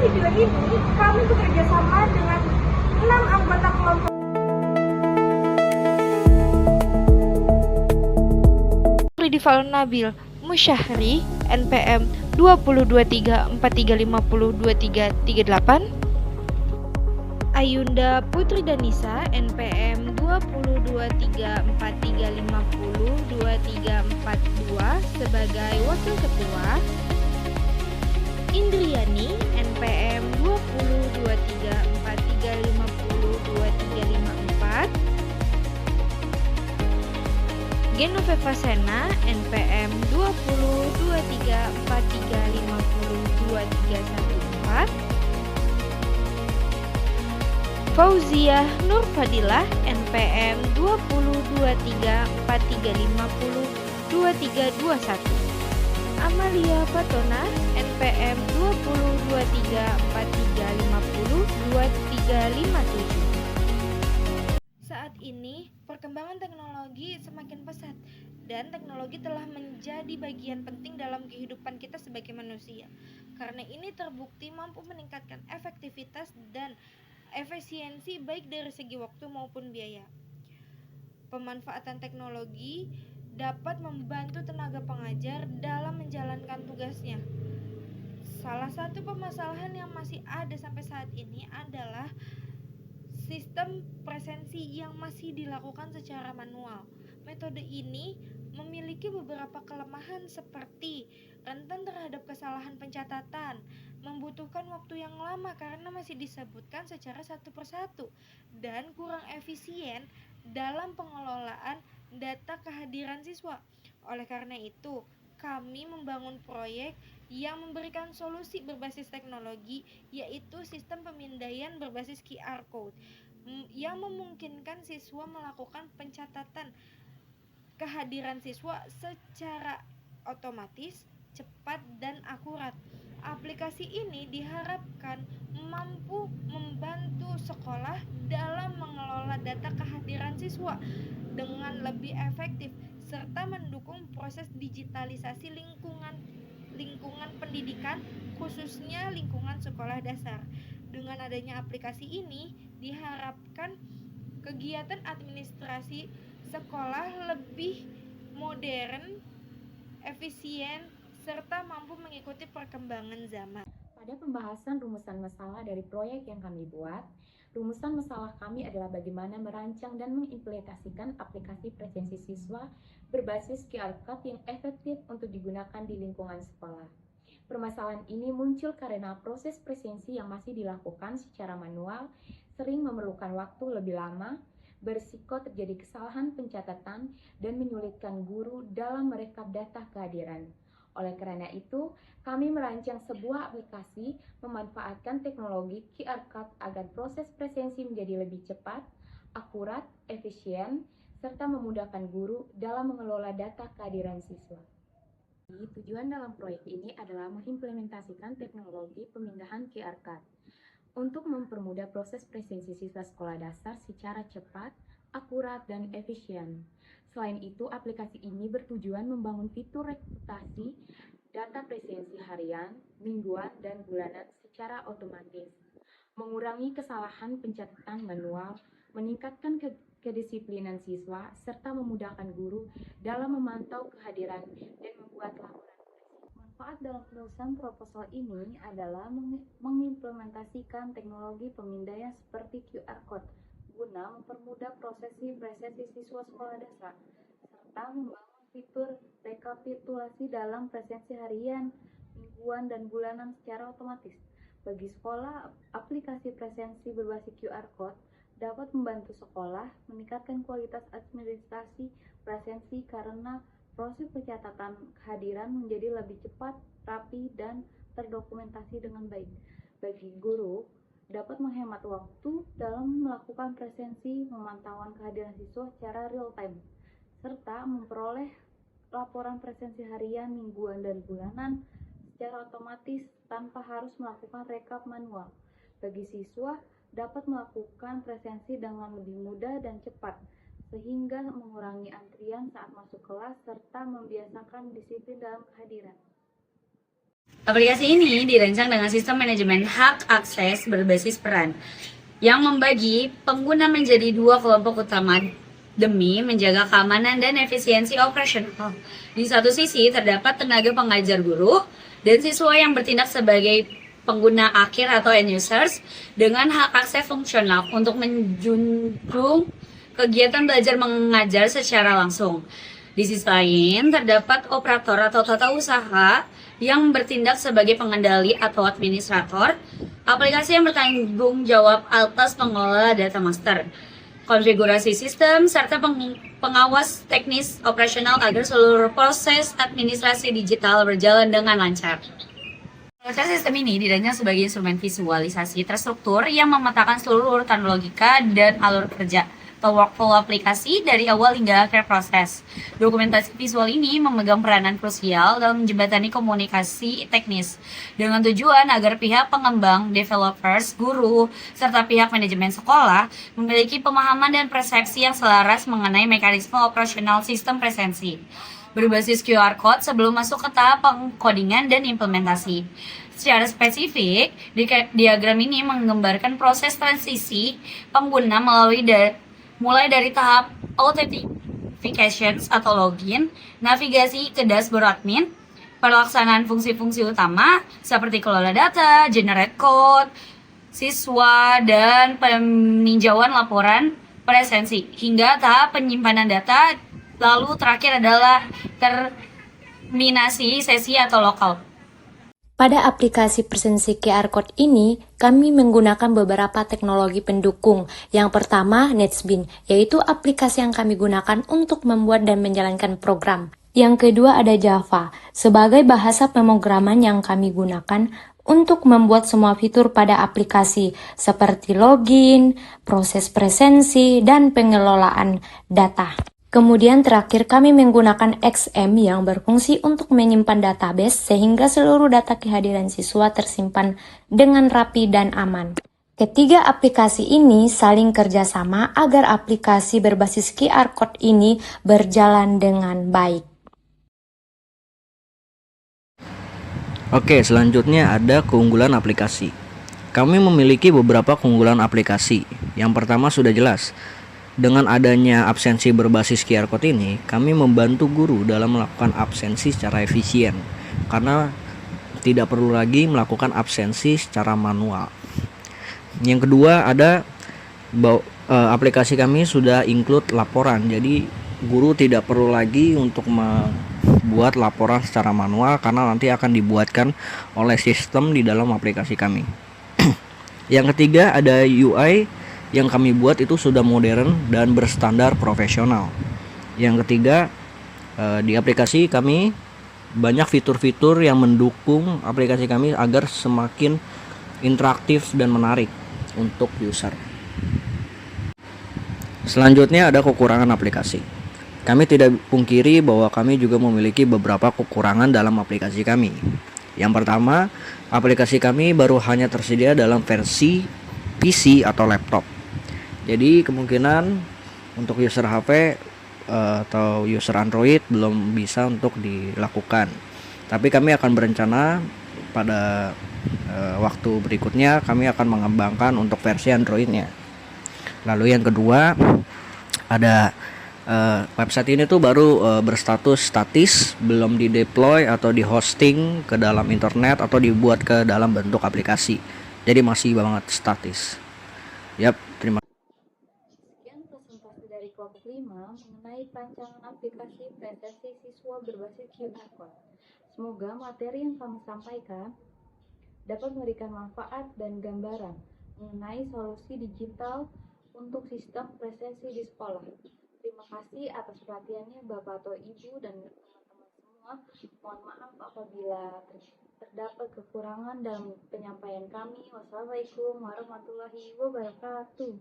video ini, kami bekerja sama dengan 6 anggota kelompok Ridifal Nabil Musyahri NPM 202343502338, Ayunda Putri Danisa NPM 202343502342 sebagai Wakil Ketua, Indriani NPM 202343502354, Genoveva Sena NPM 202343502314, Fauziah Nur Fadilah NPM 202343502321, Amalia Fatona NPM 202343502357. Saat ini perkembangan teknologi semakin pesat dan teknologi telah menjadi bagian penting dalam kehidupan kita sebagai manusia. Karena ini terbukti mampu meningkatkan efektivitas dan efisiensi baik dari segi waktu maupun biaya. Pemanfaatan teknologi dapat membantu tenaga pengajar dalam menjalankan tugasnya. Salah satu permasalahan yang masih ada sampai saat ini adalah sistem presensi yang masih dilakukan secara manual. Metode ini memiliki beberapa kelemahan seperti rentan terhadap kesalahan pencatatan, membutuhkan waktu yang lama karena masih disebutkan secara satu persatu, dan kurang efisien dalam pengelolaan data kehadiran siswa. Oleh karena itu, kami membangun proyek yang memberikan solusi berbasis teknologi, yaitu sistem pemindaian berbasis QR Code yang memungkinkan siswa melakukan pencatatan kehadiran siswa secara otomatis, cepat, dan akurat. Aplikasi ini diharapkan mampu membantu sekolah dalam mengelola data kehadiran siswa dengan lebih efektif serta mendukung proses digitalisasi lingkungan pendidikan, khususnya lingkungan sekolah dasar. Dengan adanya aplikasi ini, diharapkan kegiatan administrasi sekolah lebih modern, efisien, serta mampu mengikuti perkembangan zaman. Pada pembahasan rumusan masalah dari proyek yang kami buat, rumusan masalah kami adalah bagaimana merancang dan mengimplementasikan aplikasi presensi siswa berbasis QR Code yang efektif untuk digunakan di lingkungan sekolah. Permasalahan ini muncul karena proses presensi yang masih dilakukan secara manual sering memerlukan waktu lebih lama, berisiko terjadi kesalahan pencatatan, dan menyulitkan guru dalam merekap data kehadiran. Oleh karena itu, kami merancang sebuah aplikasi memanfaatkan teknologi QR Code agar proses presensi menjadi lebih cepat, akurat, efisien, serta memudahkan guru dalam mengelola data kehadiran siswa. Tujuan dalam proyek ini adalah mengimplementasikan teknologi pemindahan QR Code untuk mempermudah proses presensi siswa sekolah dasar secara cepat, akurat, dan efisien. Selain itu, aplikasi ini bertujuan membangun fitur reputasi data presensi harian, mingguan, dan bulanan secara otomatis, mengurangi kesalahan pencatatan manual, meningkatkan kedisiplinan siswa, serta memudahkan guru dalam memantau kehadiran dan membuat laporan. Manfaat dalam penulisan proposal ini adalah mengimplementasikan teknologi pemindaian seperti QR Code guna mempermudah presensi siswa sekolah dasar, serta membangun fitur rekapitulasi dalam presensi harian, mingguan, dan bulanan secara otomatis. Bagi sekolah, aplikasi presensi berbasis QR Code dapat membantu sekolah meningkatkan kualitas administrasi presensi karena proses pencatatan kehadiran menjadi lebih cepat, rapi, dan terdokumentasi dengan baik. Bagi guru, dapat menghemat waktu dalam melakukan presensi pemantauan kehadiran siswa secara real time, serta memperoleh laporan presensi harian, mingguan, dan bulanan secara otomatis tanpa harus melakukan rekap manual. Bagi siswa, dapat melakukan presensi dengan lebih mudah dan cepat, sehingga mengurangi antrian saat masuk kelas serta membiasakan disiplin dalam kehadiran. Aplikasi ini dirancang dengan sistem manajemen hak akses berbasis peran yang membagi pengguna menjadi dua kelompok utama demi menjaga keamanan dan efisiensi operasional. Di satu sisi terdapat tenaga pengajar guru dan siswa yang bertindak sebagai pengguna akhir atau end users dengan hak akses fungsional untuk menjunjung kegiatan belajar mengajar secara langsung. Di sisi lain, terdapat operator atau tata usaha yang bertindak sebagai pengendali atau administrator aplikasi yang bertanggung jawab atas pengelola data master, konfigurasi sistem, serta pengawas teknis operasional agar seluruh proses administrasi digital berjalan dengan lancar. Proses sistem ini dirancang sebagai instrumen visualisasi terstruktur yang memetakan seluruh urutan logika dan alur kerja atau workflow aplikasi dari awal hingga akhir proses. Dokumentasi visual ini memegang peranan krusial dalam menjembatani komunikasi teknis dengan tujuan agar pihak pengembang, developers, guru, serta pihak manajemen sekolah memiliki pemahaman dan persepsi yang selaras mengenai mekanisme operasional sistem presensi berbasis QR Code sebelum masuk ke tahap pengkodingan dan implementasi. Secara spesifik, diagram ini menggambarkan proses transisi pengguna mulai dari tahap authentication atau login, navigasi ke dashboard admin, pelaksanaan fungsi-fungsi utama seperti kelola data, generate code, siswa, dan peninjauan laporan presensi, hingga tahap penyimpanan data, lalu terakhir adalah terminasi sesi atau lockout. Pada aplikasi presensi QR Code ini, kami menggunakan beberapa teknologi pendukung. Yang pertama, Netsbean, yaitu aplikasi yang kami gunakan untuk membuat dan menjalankan program. Yang kedua ada Java, sebagai bahasa pemrograman yang kami gunakan untuk membuat semua fitur pada aplikasi, seperti login, proses presensi, dan pengelolaan data. Kemudian terakhir kami menggunakan XM yang berfungsi untuk menyimpan database sehingga seluruh data kehadiran siswa tersimpan dengan rapi dan aman. Ketiga aplikasi ini saling kerjasama agar aplikasi berbasis QR Code ini berjalan dengan baik. Oke, selanjutnya ada keunggulan aplikasi. Kami memiliki beberapa keunggulan aplikasi. Yang pertama sudah jelas. Dengan adanya absensi berbasis QR Code ini, kami membantu guru dalam melakukan absensi secara efisien karena tidak perlu lagi melakukan absensi secara manual. Yang kedua ada aplikasi kami sudah include laporan, jadi guru tidak perlu lagi untuk membuat laporan secara manual karena nanti akan dibuatkan oleh sistem di dalam aplikasi kami. Yang ketiga ada UI yang kami buat itu sudah modern dan berstandar profesional. Yang ketiga, di aplikasi kami banyak fitur-fitur yang mendukung aplikasi kami agar semakin interaktif dan menarik untuk user. Selanjutnya ada kekurangan aplikasi. Kami tidak pungkiri bahwa kami juga memiliki beberapa kekurangan dalam aplikasi kami. Yang pertama, aplikasi kami baru hanya tersedia dalam versi PC atau laptop. Jadi kemungkinan untuk user HP atau user Android belum bisa untuk dilakukan. Tapi kami akan berencana pada waktu berikutnya kami akan mengembangkan untuk versi Androidnya. Lalu yang kedua ada website ini tuh baru berstatus statis, belum di-deploy atau di-hosting ke dalam internet atau dibuat ke dalam bentuk aplikasi. Jadi masih banget statis. Yap, terima kasih. Sekian presentasi dari kelompok 5 mengenai perancangan aplikasi presensi siswa berbasis QR Code. Semoga materi yang kami sampaikan dapat memberikan manfaat dan gambaran mengenai solusi digital untuk sistem presensi di sekolah. Terima kasih atas perhatiannya Bapak atau Ibu dan teman-teman semua. Mohon maaf apabila terdapat kekurangan dalam penyampaian kami. Wassalamualaikum warahmatullahi wabarakatuh.